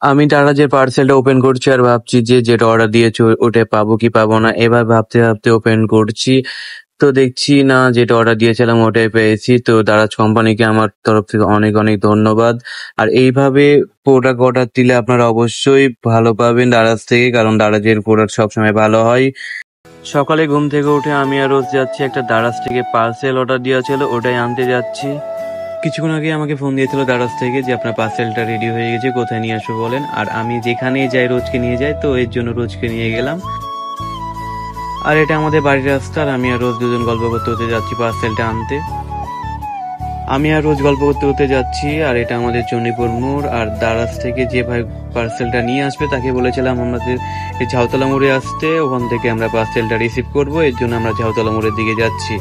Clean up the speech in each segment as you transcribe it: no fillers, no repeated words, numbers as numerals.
আমি দারাজের পার্সেলটা ওপেন করছি আর ভাবছি যে যেটা অর্ডার দিয়েছি ওটা পাবো কি পাবো না। এবার ভাবতে ভাবতে ওপেন করছি, তো দেখছি না যেটা অর্ডার দিয়েছিলাম ওটাই পেয়েছি। তো দারাজ কোম্পানিকে আমার তরফ থেকে অনেক অনেক ধন্যবাদ। আর এইভাবে প্রোডাক্ট অর্ডার দিলে আপনারা অবশ্যই ভালো পাবেন দারাজ থেকে, কারণ দারাজের প্রোডাক্ট সবসময় ভালো হয়। সকালে ঘুম থেকে উঠে আমি আর রোজ যাচ্ছি একটা দারাজ থেকে পার্সেল অর্ডার দেওয়া ছিল, ওটাই আনতে যাচ্ছি। কিছুক্ষণ আগে আমাকে ফোন দিয়েছিল দারাজ থেকে যে আপনার পার্সেলটা রেডি হয়ে গেছে, কোথায় নিয়ে আসবো বলেন। আর আমি যেখানেই যাই রোজকে নিয়ে যাই, তো এর জন্য রোজকে নিয়ে গেলাম। আর এটা আমাদের বাড়ির রাস্তা, আর আমি আর রোজ দুজন গল্প করতে করতে যাচ্ছি পার্সেলটা আনতে। আমি আর রোজ গল্প করতে করতে যাচ্ছি, আর এটা আমাদের চণ্ডীপুর মোড়। আর দারাজ থেকে যে ভাই পার্সেলটা নিয়ে আসবে তাকে বলেছিলাম আমাদের এই ঝাউতলা মোড়ে আসতে, ওখান থেকে আমরা পার্সেলটা রিসিভ করব, এর জন্য আমরা ঝাউতলা মোড়ের দিকে যাচ্ছি।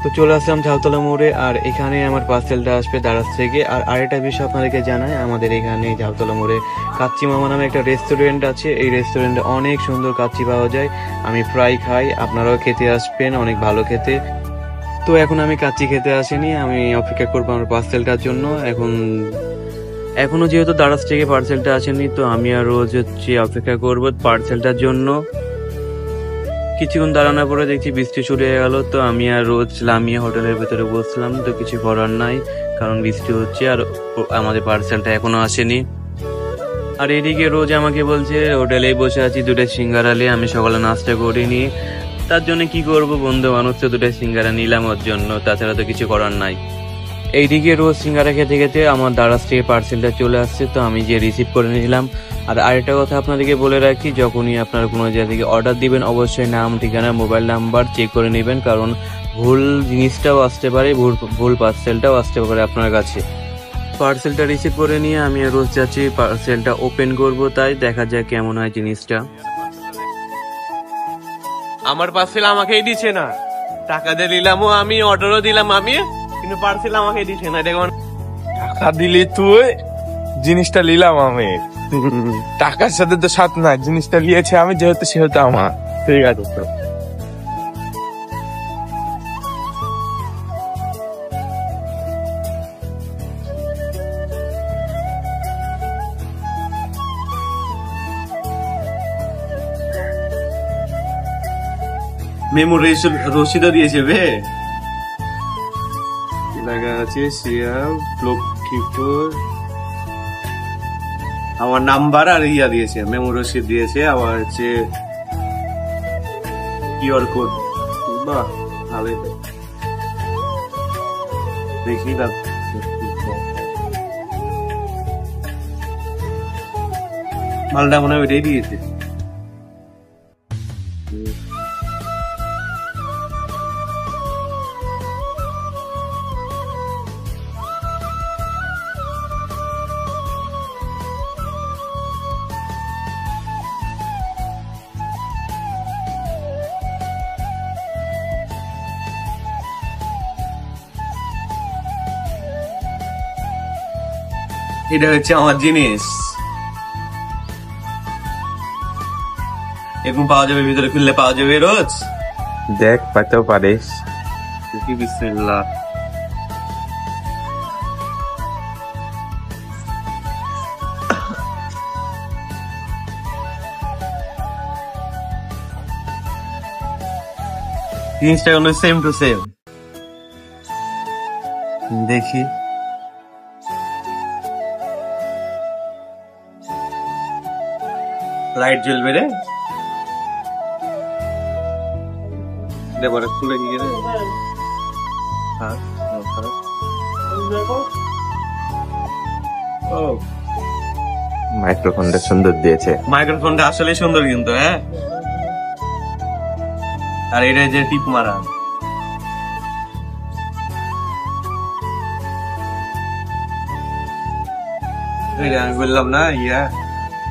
তো চলে আসলাম ঝাউতলা মোড়ে, আর এখানে আমার পার্সেলটা আসবে দারাজ থেকে। আর আরেকটা বিষয় আপনাদেরকে জানাই, আমাদের এখানে ঝাউতলা মোড়ে কাচ্চি মামা নামে একটা রেস্টুরেন্ট আছে। এই রেস্টুরেন্টে অনেক সুন্দর কাচ্চি পাওয়া যায়, আমি প্রায় খাই, আপনারাও খেতে আসবেন, অনেক ভালো খেতে। তো এখন আমি কাচ্চি খেতে আসিনি, আমি অপেক্ষা করবো আমার পার্সেলটার জন্য। এখনো যেহেতু দারাজ থেকে পার্সেলটা আসেনি, তো আমি আর রোজ হচ্ছে অপেক্ষা করবো পার্সেলটার জন্য। কিছুক্ষণ দাঁড়ানোর পরে দেখছি বৃষ্টি শুরু হয়ে গেল, তো আমি আর রোজ লামিয়া হোটেলের ভেতরে বসলাম। তো কিছু করার নাই, কারণ বৃষ্টি হচ্ছে আর আমাদের পার্সেলটা এখনো আসেনি। আর এদিকে রোজ আমাকে বলছে হোটেলেই বসে আছি, দুটো সিঙ্গারা নিয়ে, আমি সকালে নাস্তা করিনি, তার জন্য কি করব, বন্ধু মানুষ তো দুটো সিঙ্গারা নিলাম ওর জন্য, তাছাড়া তো কিছু করার নাই। এইদিকে রোজ সিঙ্গারা খেতে খেতে আমার দারাজ থেকে পার্সেলটা চলে আসছে, তো আমি যে রিসিভ করে নিলাম। আর আরেকটা কথা আপনাদেরকে বলে রাখি, যখনই আপনারা কোনো জায়গা থেকে অর্ডার দিবেন অবশ্যই নাম, ঠিকানা, মোবাইল নাম্বার চেক করে নেবেন, কারণ ভুল জিনিসটাও আসতে পারে, ভুল পার্সেলটাও আসতে পারে আপনার কাছে। পার্সেলটা রিসিভ করে নিয়ে আমি রোজ যাচ্ছি পার্সেলটা ওপেন করব, তাই দেখা যায় কেমন হয় জিনিসটা। আমার পার্সেল আমাকেই দিচ্ছে না, টাকা দিয়ে দিলামও আমি, অর্ডারও দিলাম আমি, কিন্তু পার্সেল আমাকে দিচ্ছে না। দেখুন, টাকা দিলি তুই, জিনিসটা নিলাম আমি, টাকার সাথে তো সাথ না, জিনিসটা নিয়েছে আমি যেহেতু সেহেতু আমার। ঠিক আছে তো, মেমো রসিদও দিয়েছে বে, লেখা আছে শিয়াব লক্ষ্মীপুর, আমার নাম্বার আর ইয়া দিয়েছে, মেমো রসিদ দিয়েছে, আবার হচ্ছে কিউআর কোড। বাহ, ভালোই তো, দেখি না মালটা মনে হয় ওইটাই দিয়েছে। এটা হচ্ছে আমার জিনিস, এরকম পাওয়া যাবে, ভিতরে খুললে পাওয়া যাবে রোজ, দেখ পাইতেও পারিস। বিসমিল্লাহ। জিনিসটা কোনো সেম টু সেম, দেখি লাইট জ্বলবে রে, খুলে গিয়ে রে। মাইক্রোফোনটা সুন্দর দিয়েছে, মাইক্রোফোনটা আসলে সুন্দর কিন্তু, হ্যাঁ। আর এটা যে টিপ মারা, আমি বললাম না ইয়া,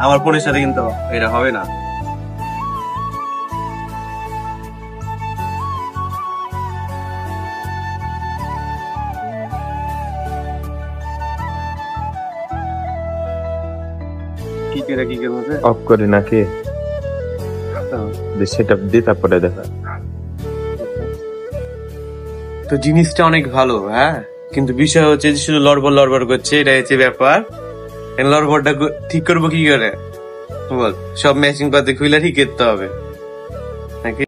আমার ফোনের সাথে কিন্তু এটা হবে না। কি করে অফ করি নাকি সেটা দিয়ে তারপরে দেখা। তো জিনিসটা অনেক ভালো, হ্যাঁ, কিন্তু বিষয় হচ্ছে যে শুধু লড়বড় করছে, এটা হচ্ছে ব্যাপার। লড়বড়টা ঠিক করবো কি করে বল? সব ম্যাচিং পাতি খুলে ঠিক করতে হবে নাকি?